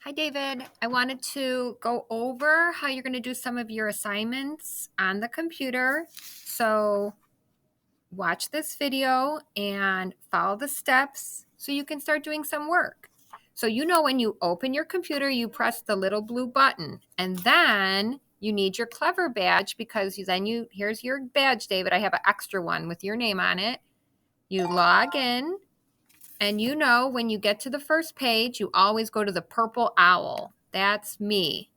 Hi, David. I wanted to go over how you're going to do some of your assignments on the computer. So watch this video and follow the steps so you can start doing some work. So when you open your computer, you press the little blue button, and then you need your Clever badge because here's your badge, David. I have an extra one with your name on it. You log in. And when you get to the first page, you always go to the purple owl. That's me.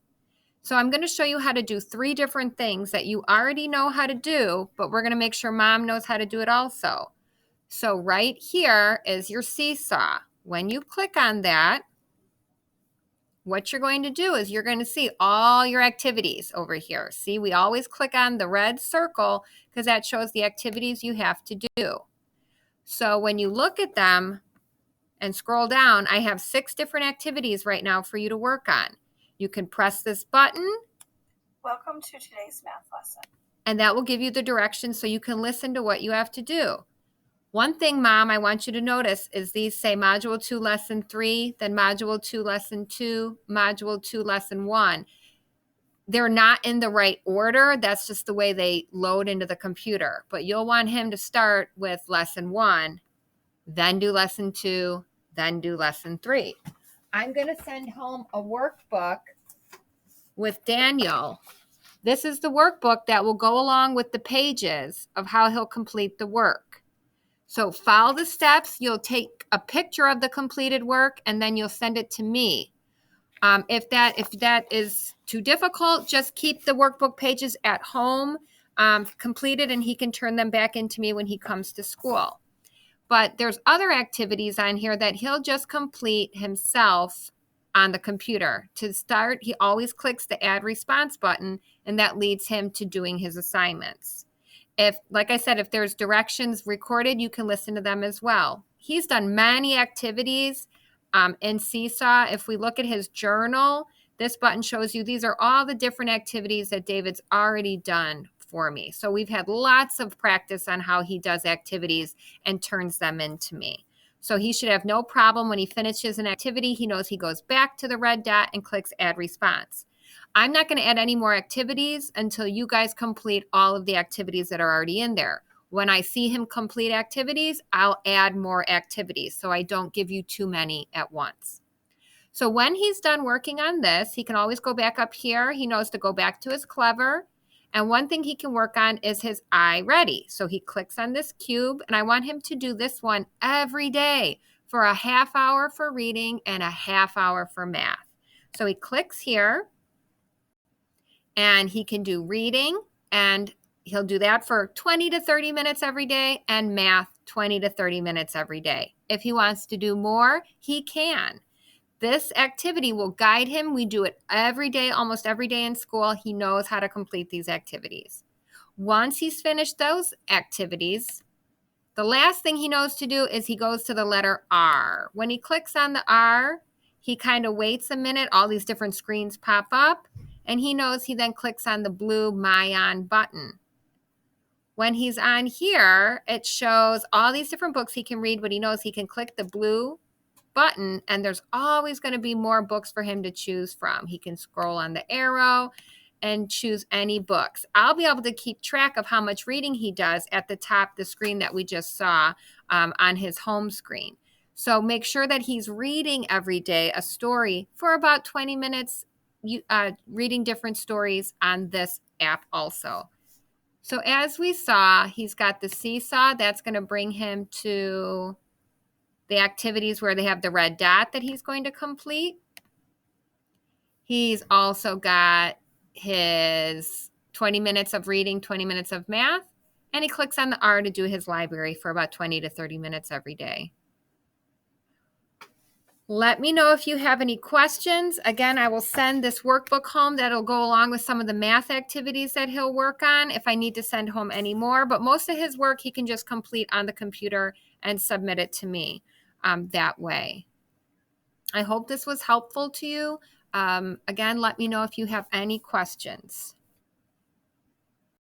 So I'm going to show you how to do 3 different things that you already know how to do, but we're going to make sure Mom knows how to do it also. So right here is your seesaw. When you click on that, what you're going to do is you're going to see all your activities over here. See, we always click on the red circle because that shows the activities you have to do. So when you look at them, and scroll down, I have 6 different activities right now for you to work on. You can press this button. Welcome to today's math lesson. And that will give you the directions so you can listen to what you have to do. One thing, Mom, I want you to notice is these say Module 2, Lesson 3, then Module 2, Lesson 2, Module 2, Lesson 1. They're not in the right order. That's just the way they load into the computer. But you'll want him to start with Lesson 1, then do Lesson 2, then do Lesson 3. I'm going to send home a workbook with Daniel. This is the workbook that will go along with the pages of how he'll complete the work. So follow the steps. You'll take a picture of the completed work, and then you'll send it to me. If that is too difficult, just keep the workbook pages at home completed, and he can turn them back into me when he comes to school. But there's other activities on here that he'll just complete himself on the computer. To start, he always clicks the add response button, and that leads him to doing his assignments. Like I said, if there's directions recorded, you can listen to them as well. He's done many activities in Seesaw. If we look at his journal, this button shows you these are all the different activities that David's already done for me. So we've had lots of practice on how he does activities and turns them into me. So he should have no problem when he finishes an activity. He knows he goes back to the red dot and clicks add response. I'm not going to add any more activities until you guys complete all of the activities that are already in there. When I see him complete activities, I'll add more activities so I don't give you too many at once. So when he's done working on this, he can always go back up here. He knows to go back to his Clever. And one thing he can work on is his iReady. So he clicks on this cube, and I want him to do this one every day for a half hour for reading and a half hour for math. So he clicks here, and he can do reading, and he'll do that for 20 to 30 minutes every day, and math 20 to 30 minutes every day. If he wants to do more, he can. This activity will guide him. We do it every day, almost every day in school. He knows how to complete these activities. Once he's finished those activities, the last thing he knows to do is he goes to the letter R. When he clicks on the R, he kind of waits a minute. All these different screens pop up, and he knows he then clicks on the blue My On button. When he's on here, it shows all these different books he can read, but he knows he can click the blue button, and there's always going to be more books for him to choose from. He can scroll on the arrow and choose any books. I'll be able to keep track of how much reading he does at the top, the screen that we just saw on his home screen. So make sure that he's reading every day a story for about 20 minutes, reading different stories on this app also. So as we saw, he's got the seesaw. That's going to bring him to the activities where they have the red dot that he's going to complete. He's also got his 20 minutes of reading, 20 minutes of math, and he clicks on the R to do his library for about 20 to 30 minutes every day. Let me know if you have any questions. Again, I will send this workbook home that'll go along with some of the math activities that he'll work on if I need to send home any more. But most of his work he can just complete on the computer and submit it to me that way. I hope this was helpful to you. Again, let me know if you have any questions.